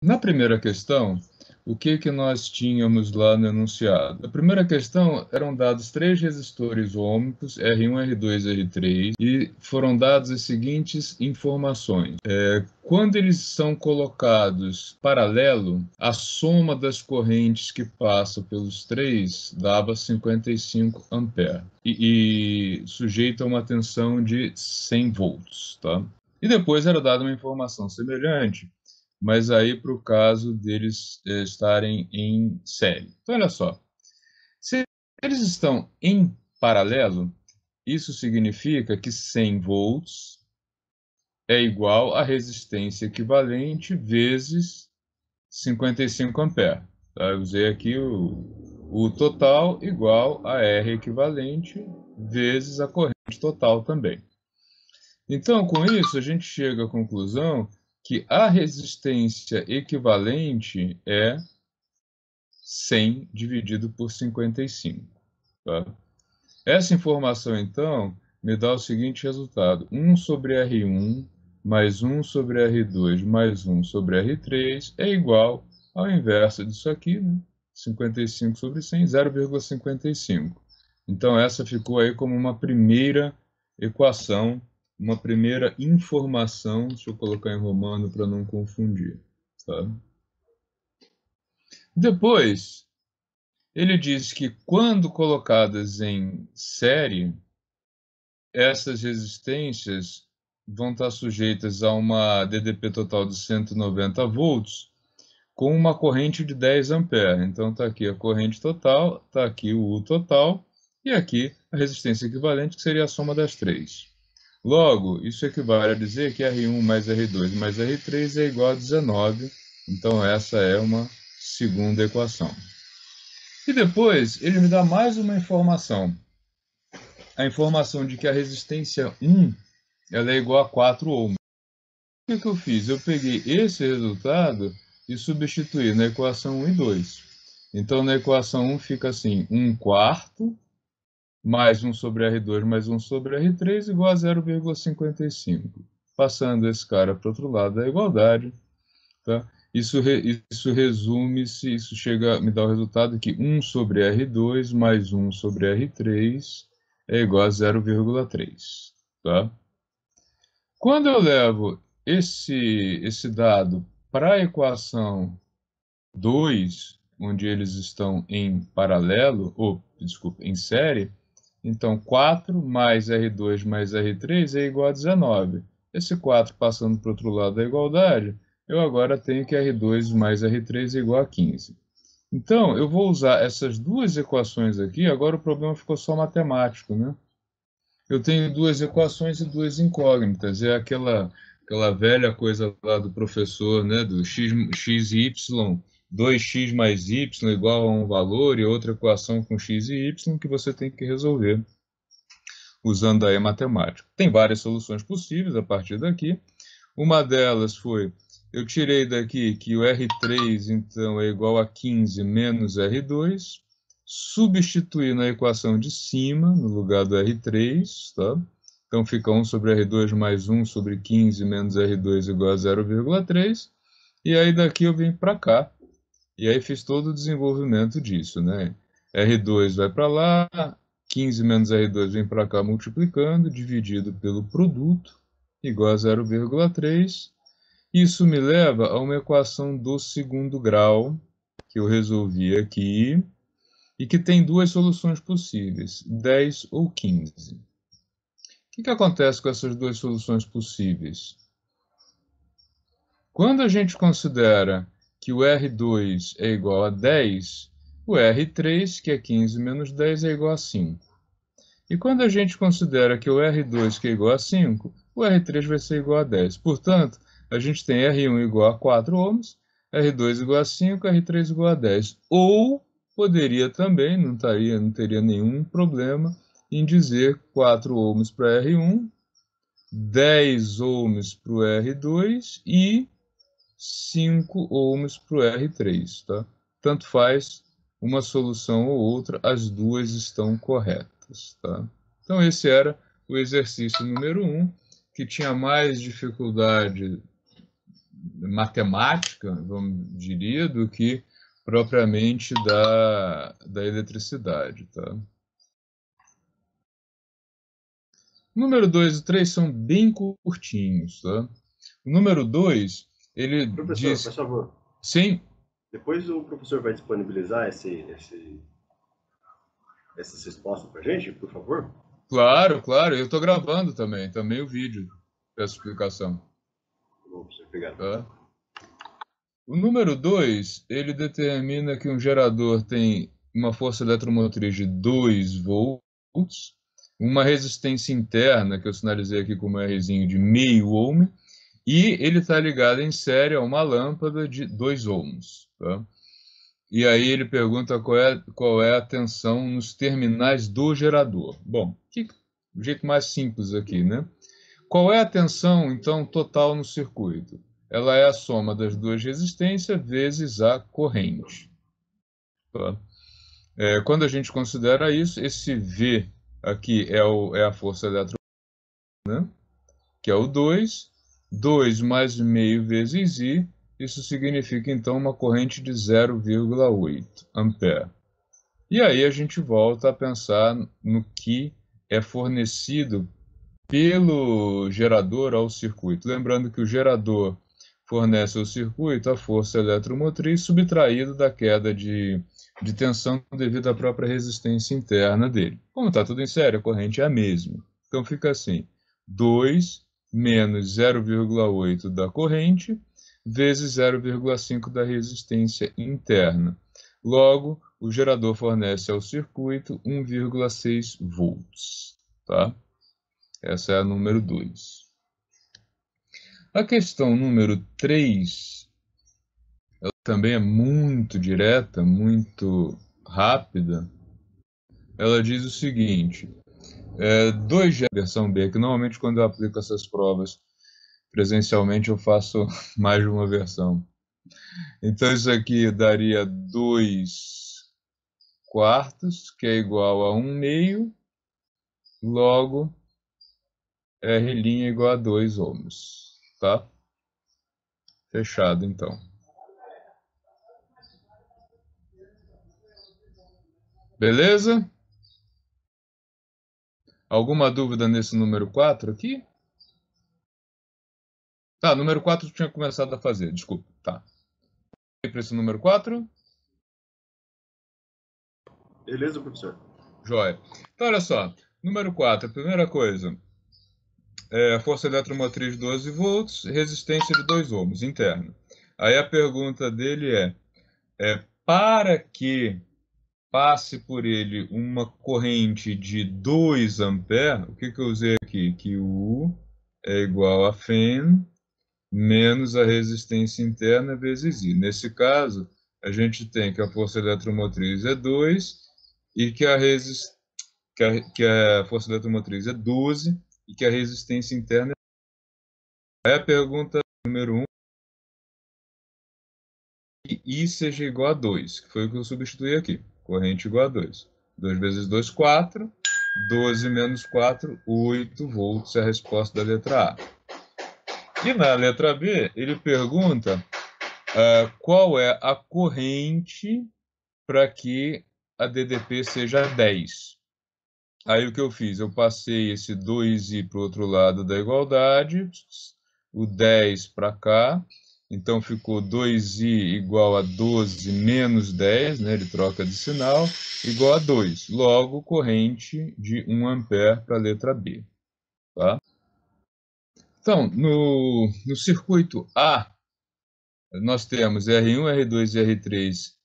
Na primeira questão, o que que nós tínhamos lá no enunciado? A primeira questão eram dados três resistores ômicos, R1, R2, R3, e foram dadas as seguintes informações. Quando eles são colocados paralelo, a soma das correntes que passam pelos três dava 55 amperes e sujeito a uma tensão de 100 volts, tá? E depois era dada uma informação semelhante, mas aí para o caso deles estarem em série. Então, olha só, se eles estão em paralelo, isso significa que 100 volts é igual a resistência equivalente vezes 55 amperes. Tá? Eu usei aqui o total igual a R equivalente vezes a corrente total também. Então, com isso, a gente chega à conclusão que a resistência equivalente é 100 dividido por 55. Tá? Essa informação, então, me dá o seguinte resultado. 1 sobre R1 mais 1 sobre R2 mais 1 sobre R3 é igual ao inverso disso aqui, né? 55 sobre 100, 0,55. Então, essa ficou aí como uma primeira equação, uma primeira informação. Deixa eu colocar em romano para não confundir. Tá? Depois, ele diz que quando colocadas em série, essas resistências vão estar sujeitas a uma DDP total de 190 volts com uma corrente de 10 amperes. Então está aqui a corrente total, está aqui o U total e aqui a resistência equivalente, que seria a soma das três. Logo, isso equivale a dizer que R1 mais R2 mais R3 é igual a 19. Então essa é uma segunda equação. E depois ele me dá mais uma informação. A informação de que a resistência 1 ela é igual a 4 ohms. O que eu fiz? Eu peguei esse resultado e substituí na equação 1 e 2. Então, na equação 1 fica assim, 1 quarto mais 1 sobre R2 mais 1 sobre R3 igual a 0,55. Passando esse cara para o outro lado da igualdade, tá? Isso resume-se, isso chega, me dá o resultado que 1 sobre R2 mais 1 sobre R3 é igual a 0,3. Tá? Quando eu levo esse dado para a equação 2, onde eles estão em paralelo, ou, desculpa, em série, então 4 mais R2 mais R3 é igual a 19. Esse 4 passando para o outro lado da igualdade, eu agora tenho que R2 mais R3 é igual a 15. Então, eu vou usar essas duas equações aqui, agora o problema ficou só matemático, né? Eu tenho duas equações e duas incógnitas. É aquela velha coisa lá do professor, né, do x e y, 2x mais y igual a um valor, e outra equação com x e y que você tem que resolver usando aí a matemática. Tem várias soluções possíveis a partir daqui. Uma delas foi, eu tirei daqui que o R3, então, é igual a 15 menos R2, substituir na equação de cima, no lugar do R3, tá? Então fica 1 sobre R2 mais 1 sobre 15 menos R2 igual a 0,3. E aí daqui eu vim para cá, e aí fiz todo o desenvolvimento disso, né? R2 vai para lá, 15 menos R2 vem para cá multiplicando, dividido pelo produto, igual a 0,3. Isso me leva a uma equação do segundo grau, que eu resolvi aqui, e que tem duas soluções possíveis, 10 ou 15. O que acontece com essas duas soluções possíveis? Quando a gente considera que o R2 é igual a 10, o R3, que é 15 menos 10, é igual a 5. E quando a gente considera que o R2, que é igual a 5, o R3 vai ser igual a 10. Portanto, a gente tem R1 igual a 4 ohms, R2 igual a 5, R3 igual a 10. Ou poderia também, não teria nenhum problema em dizer 4 ohms para R1, 10 ohms para o R2 e 5 ohms para o R3. Tá? Tanto faz uma solução ou outra, as duas estão corretas. Tá? Então, esse era o exercício número 1, que tinha mais dificuldade matemática, diria, do que propriamente da eletricidade, tá? O número 2 e 3 são bem curtinhos, tá? O número 2, ele Professor, por diz... favor, Sim, depois o professor vai disponibilizar essas respostas para a gente, por favor? claro, claro. Eu estou gravando também o vídeo dessa explicação, Bom, professor, obrigado. tá? O número 2, ele determina que um gerador tem uma força eletromotriz de 2 volts, uma resistência interna, que eu sinalizei aqui como Rzinho, de meio ohm, e ele está ligado em série a uma lâmpada de 2 ohms, tá? E aí ele pergunta qual é a tensão nos terminais do gerador. Bom, o jeito mais simples aqui, né? Qual é a tensão, então, total no circuito? Ela é a soma das duas resistências vezes a corrente. Tá? Quando a gente considera isso, esse V aqui é a força elétrica, né? Que é o 2 mais meio vezes I, isso significa, então, uma corrente de 0,8 ampere. E aí a gente volta a pensar no que é fornecido pelo gerador ao circuito. Lembrando que o gerador fornece ao circuito a força eletromotriz subtraída da queda de tensão devido à própria resistência interna dele. Como está tudo em série, a corrente é a mesma. Então fica assim: 2 menos 0,8 da corrente vezes 0,5 da resistência interna. Logo, o gerador fornece ao circuito 1,6 volts. Tá? Essa é a número 2. A questão número 3, ela também é muito direta, muito rápida. Ela diz o seguinte: 2G, versão B, que normalmente quando eu aplico essas provas presencialmente eu faço mais de uma versão. Então isso aqui daria 2 quartos, que é igual a 1 meio, logo R' igual a 2 ohms, tá? Fechado, então. Beleza? Alguma dúvida nesse número 4 aqui? Tá, número 4 eu tinha começado a fazer, desculpa. Tá. E para esse número 4? Beleza, professor? Joia. Então, olha só. Número 4, a primeira coisa. Força eletromotriz de 12 volts, resistência de 2 ohms, interna. Aí a pergunta dele para que passe por ele uma corrente de 2 amperes, o que eu usei aqui? Que o U é igual a Fm menos a resistência interna vezes I. Nesse caso, a gente tem que a força eletromotriz é 2 e que a força eletromotriz é 12 e que a resistência interna é... Aí a pergunta número 1, que I seja igual a 2, que foi o que eu substituí aqui. Corrente igual a 2. 2 vezes 2, 4. 12 menos 4, 8 volts é a resposta da letra A. E na letra B, ele pergunta qual é a corrente para que a DDP seja 10. Aí o que eu fiz? Eu passei esse 2i para o outro lado da igualdade, o 10 para cá, então ficou 2i igual a 12 menos 10, né? Ele troca de sinal, igual a 2. Logo, corrente de 1 ampere para a letra B. Tá? Então, no circuito A, nós temos R1, R2 e R3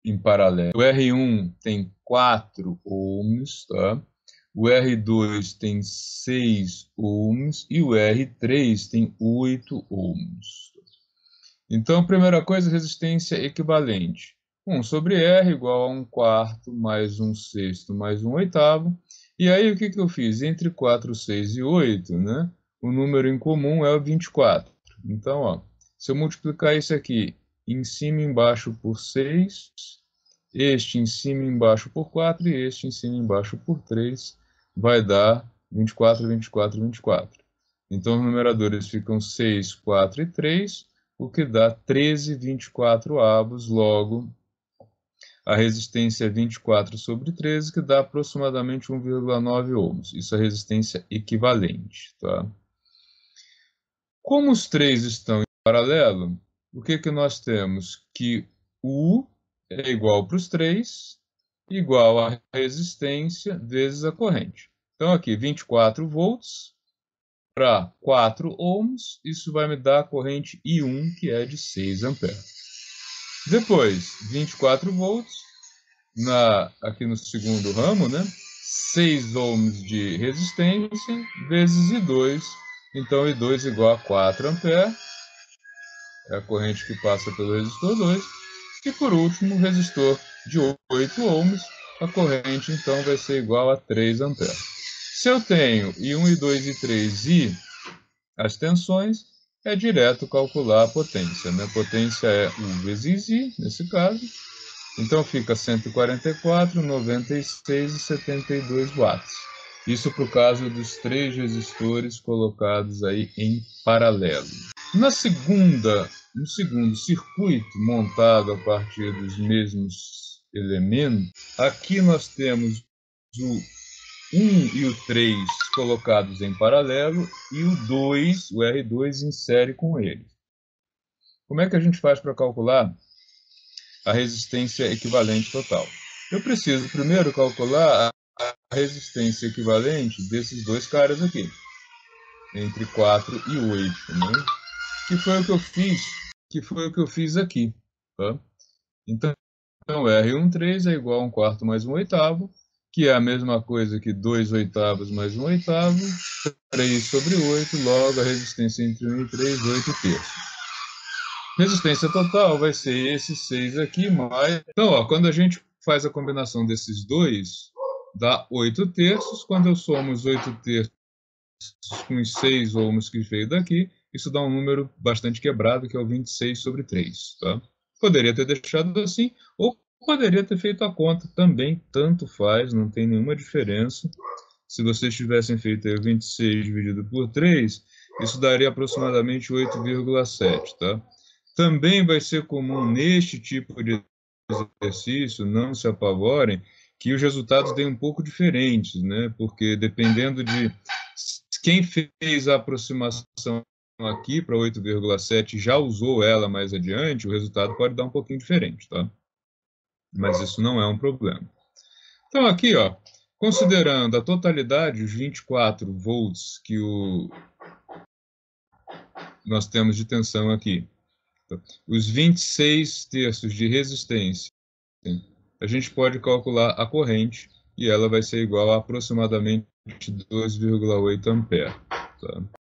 em paralelo. O R1 tem 4 ohms, tá? O R2 tem 6 ohms e o R3 tem 8 ohms. Então, primeira coisa, resistência equivalente. 1 sobre R igual a 1 quarto mais 1 sexto mais 1 oitavo. E aí, o que eu fiz? Entre 4, 6 e 8, né? O número em comum é o 24. Então, ó, se eu multiplicar isso aqui em cima e embaixo por 6, este em cima e embaixo por 4 e este em cima e embaixo por 3, vai dar 24, 24, 24. Então, os numeradores ficam 6, 4 e 3, o que dá 13,24 avos, logo, a resistência é 24 sobre 13, que dá aproximadamente 1,9 ohms. Isso é a resistência equivalente, tá? Como os três estão em paralelo, o que nós temos? Que U é igual para os três, igual a resistência vezes a corrente. Então, aqui, 24 volts para 4 ohms, isso vai me dar a corrente I1, que é de 6 amperes. Depois, 24 volts, aqui no segundo ramo, né? 6 ohms de resistência, vezes I2. Então, I2 igual a 4 amperes, é a corrente que passa pelo resistor 2. E, por último, o resistor de 8 ohms, a corrente, então, vai ser igual a 3 amperes. Se eu tenho I1, I2, I3 e as tensões, é direto calcular a potência, né? A potência é U vezes I, nesse caso. Então fica 144, 96 e 72 watts. Isso para o caso dos três resistores colocados aí em paralelo. No segundo circuito montado a partir dos mesmos elementos, aqui nós temos o 1 e o 3 colocados em paralelo e o 2, o R2, em série com eles. Como é que a gente faz para calcular a resistência equivalente total? Eu preciso primeiro calcular a resistência equivalente desses dois caras aqui, entre 4 e 8, né? Que foi o que eu fiz aqui, tá? Então, R13 é igual a 1/4 mais 1/8, que é a mesma coisa que 2/8 mais 1/8, 3 sobre 8, logo a resistência entre 1 e 3, 8 terços. Resistência total vai ser esse 6 aqui, mais... Então, ó, quando a gente faz a combinação desses dois, dá 8 terços. Quando eu somo os 8 terços com os 6 ohms que veio daqui, isso dá um número bastante quebrado, que é o 26 sobre 3. Tá? Poderia ter deixado assim, ou poderia ter feito a conta também, tanto faz, não tem nenhuma diferença. Se vocês tivessem feito 26 dividido por 3, isso daria aproximadamente 8,7, tá? Também vai ser comum neste tipo de exercício, não se apavorem, que os resultados deem um pouco diferentes, né? Porque dependendo de quem fez a aproximação aqui para 8,7 já usou ela mais adiante, o resultado pode dar um pouquinho diferente, tá? Mas isso não é um problema. Então aqui, ó, considerando a totalidade, os 24 volts que nós temos de tensão aqui, os 26 terços de resistência, a gente pode calcular a corrente e ela vai ser igual a aproximadamente 2,8 amperes. Tá?